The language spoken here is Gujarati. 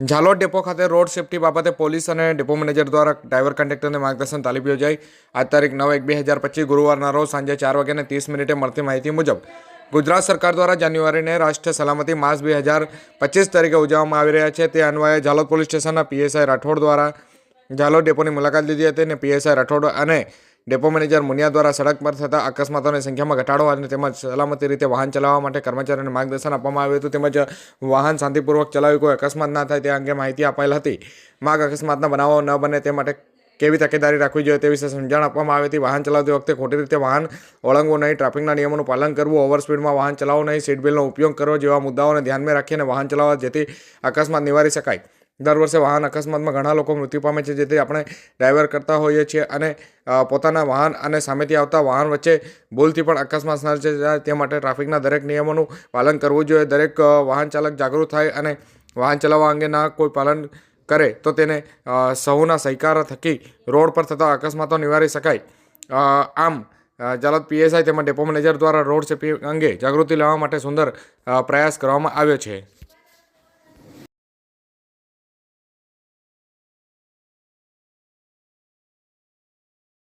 ઝાલોદ ડેપો ખાતે રોડ સેફટી બાબતે પોલીસ અને ડેપો મેનેજર દ્વારા ડ્રાઈવર કંડક્ટરને માર્ગદર્શન તાલીમ યોજાઈ. આજ તારીખ 9/1/2025 ગુરુવારના રોજ સાંજે 4:30 મળતી માહિતી મુજબ ગુજરાત સરકાર દ્વારા જાન્યુઆરીને રાષ્ટ્રીય સલામતી માસ 2025 તરીકે ઉજવવામાં આવી રહ્યા છે. તે અન્વયે ઝાલોદ પોલીસ સ્ટેશનના પીએસઆઈ રાઠોડ દ્વારા ઝાલોદ ડેપોની મુલાકાત લીધી હતી અને પીએસઆઈ રાઠોડ અને ડેપો મેનેજર મુનિયા દ્વારા સડક પર થતા અકસ્માતોની સંખ્યામાં ઘટાડો અને તેમજ સલામતી રીતે વાહન ચલાવવા માટે કર્મચારીઓને માર્ગદર્શન આપવામાં આવ્યું હતું. તેમજ વાહન શાંતિપૂર્વક ચલાવી કોઈ અકસ્માત ના થાય તે અંગે માહિતી અપાયેલ હતી. માર્ગ અકસ્માતના બનાવો ન બને તે માટે કેવી તકેદારી રાખવી જોઈએ તે વિશે સમજણ આપવામાં આવી હતી. વાહન ચલાવતી વખતે ખોટી રીતે વાહન ઓળંગવું નહીં, ટ્રાફિકના નિયમોનું પાલન કરવું, ઓવર સ્પીડમાં વાહન ચલાવવું નહીં, સીટ બેલ્ટનો ઉપયોગ કરવો જેવા મુદ્દાઓને ધ્યાનમાં રાખીને વાહન ચલાવવા જેથી અકસ્માત નિવારી શકાય. દર વર્ષે વાહન અકસ્માતમાં ઘણા લોકો મૃત્યુ પામે છે, જેથી આપણે ડ્રાઈવર કરતા હોઈએ છીએ અને પોતાના વાહન અને સામેથી આવતા વાહન વચ્ચે ભૂલથી પણ અકસ્માત સર્જાય જાય તે માટે ટ્રાફિકના દરેક નિયમોનું પાલન કરવું જોઈએ. દરેક વાહન ચાલક જાગૃત થાય અને વાહન ચલાવવા અંગેના કોઈ પાલન કરે તો તેને સહુના સહકાર થકી રોડ પર થતા અકસ્માતો નિવારી શકાય. આમ ઝાલોદ પીએસઆઈ તેમજ ડેપો મેનેજર દ્વારા રોડ સેફટી અંગે જાગૃતિ લાવવા માટે સુંદર પ્રયાસ કરવામાં આવ્યો છે.